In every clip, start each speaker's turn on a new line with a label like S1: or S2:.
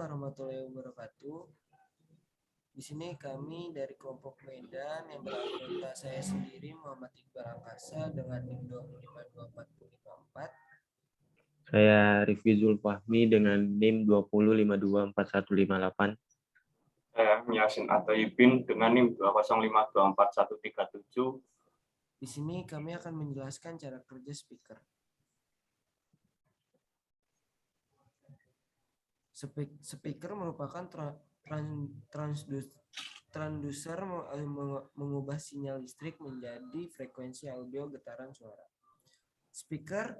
S1: warahmatullahi wabarakatuh. Di sini kami dari kelompok Medan yang beranggota saya sendiri Muhammad Iqbal Angkasa dengan NIM 2524054.
S2: Saya Rifki Zulfahmi dengan NIM 205241158.
S3: Saya Yasin Ataibin dengan NIM 205241137.
S1: Di sini kami akan menjelaskan cara kerja speaker. Speaker merupakan transducer mengubah sinyal listrik menjadi frekuensi audio getaran suara. Speaker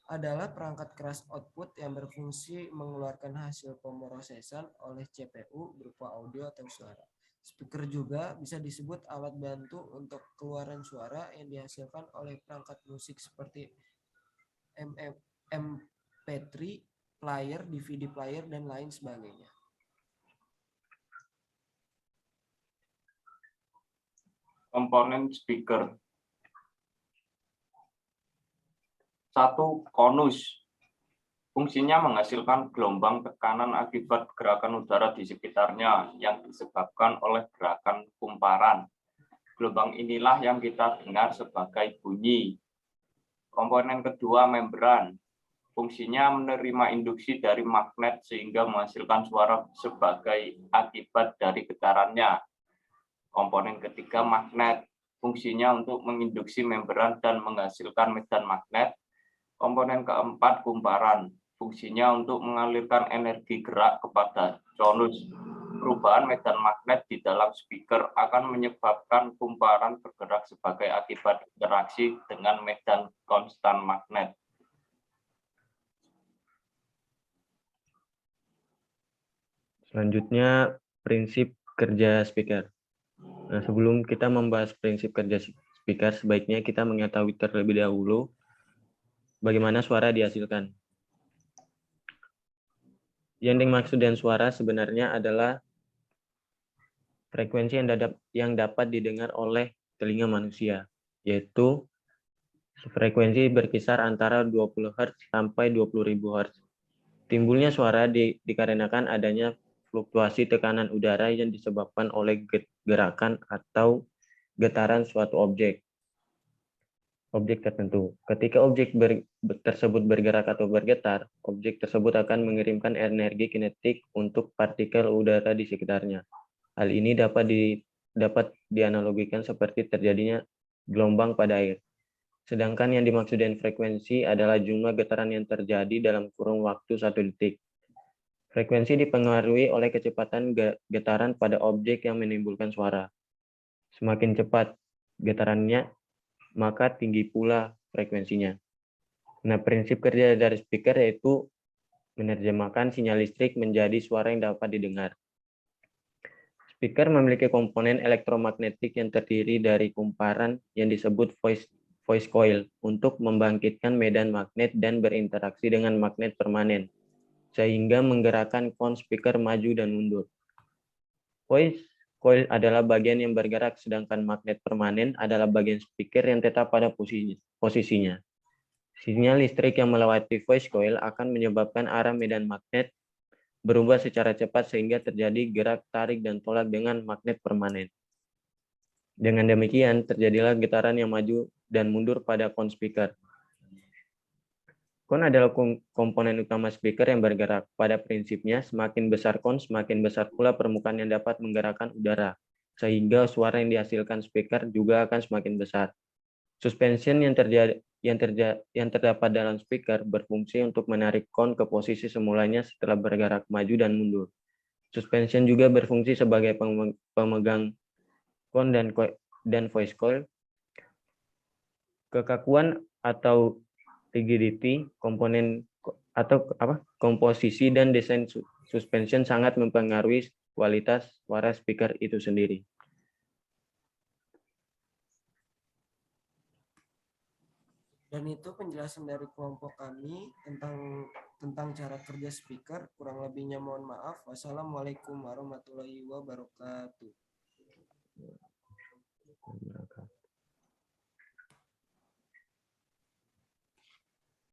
S1: adalah perangkat keras output yang berfungsi mengeluarkan hasil pemrosesan oleh CPU berupa audio atau suara. Speaker juga bisa disebut alat bantu untuk keluaran suara yang dihasilkan oleh perangkat musik seperti MP3, player, DVD player, dan lain sebagainya.
S3: Komponen speaker. 1. Konus. Fungsinya menghasilkan gelombang tekanan akibat gerakan udara di sekitarnya yang disebabkan oleh gerakan kumparan. Gelombang inilah yang kita dengar sebagai bunyi. Komponen kedua, membran. Fungsinya menerima induksi dari magnet sehingga menghasilkan suara sebagai akibat dari getarannya. Komponen ketiga, magnet. Fungsinya untuk menginduksi membran dan menghasilkan medan magnet. Komponen keempat, kumparan. Fungsinya untuk mengalirkan energi gerak kepada konus. Perubahan medan magnet di dalam speaker akan menyebabkan kumparan bergerak sebagai akibat interaksi dengan medan konstan magnet.
S2: Selanjutnya, prinsip kerja speaker. Nah, sebelum kita membahas prinsip kerja speaker, sebaiknya kita mengetahui terlebih dahulu bagaimana suara dihasilkan. Yang dimaksud dengan suara sebenarnya adalah frekuensi yang dapat didengar oleh telinga manusia, yaitu frekuensi berkisar antara 20 Hz sampai 20.000 Hz. Timbulnya suara dikarenakan adanya fluktuasi tekanan udara yang disebabkan oleh gerakan atau getaran suatu objek tertentu. Ketika objek tersebut bergerak atau bergetar, objek tersebut akan mengirimkan energi kinetik untuk partikel udara di sekitarnya. Hal ini dapat dianalogikan seperti terjadinya gelombang pada air. Sedangkan yang dimaksud dengan frekuensi adalah jumlah getaran yang terjadi dalam kurun waktu 1 detik. Frekuensi dipengaruhi oleh kecepatan getaran pada objek yang menimbulkan suara. Semakin cepat getarannya, maka tinggi pula frekuensinya. Nah, prinsip kerja dari speaker yaitu menerjemahkan sinyal listrik menjadi suara yang dapat didengar. Speaker memiliki komponen elektromagnetik yang terdiri dari kumparan yang disebut voice coil untuk membangkitkan medan magnet dan berinteraksi dengan magnet permanen, sehingga menggerakkan kon speaker maju dan mundur. Voice coil adalah bagian yang bergerak, sedangkan magnet permanen adalah bagian speaker yang tetap pada posisinya. Sinyal listrik yang melewati voice coil akan menyebabkan arah medan magnet berubah secara cepat sehingga terjadi gerak tarik dan tolak dengan magnet permanen. Dengan demikian, terjadilah getaran yang maju dan mundur pada kon speaker. Kon adalah komponen utama speaker yang bergerak. Pada prinsipnya, semakin besar kon, semakin besar pula permukaan yang dapat menggerakkan udara, sehingga suara yang dihasilkan speaker juga akan semakin besar. Suspension yang terdapat dalam speaker berfungsi untuk menarik kon ke posisi semulanya setelah bergerak maju dan mundur. Suspension juga berfungsi sebagai pemegang kon dan voice coil. Kekakuan atau rigidity komposisi dan desain suspension sangat mempengaruhi kualitas suara speaker itu sendiri.
S1: Dan itu penjelasan dari kelompok kami tentang cara kerja speaker. Kurang lebihnya mohon maaf. Wassalamualaikum warahmatullahi wabarakatuh.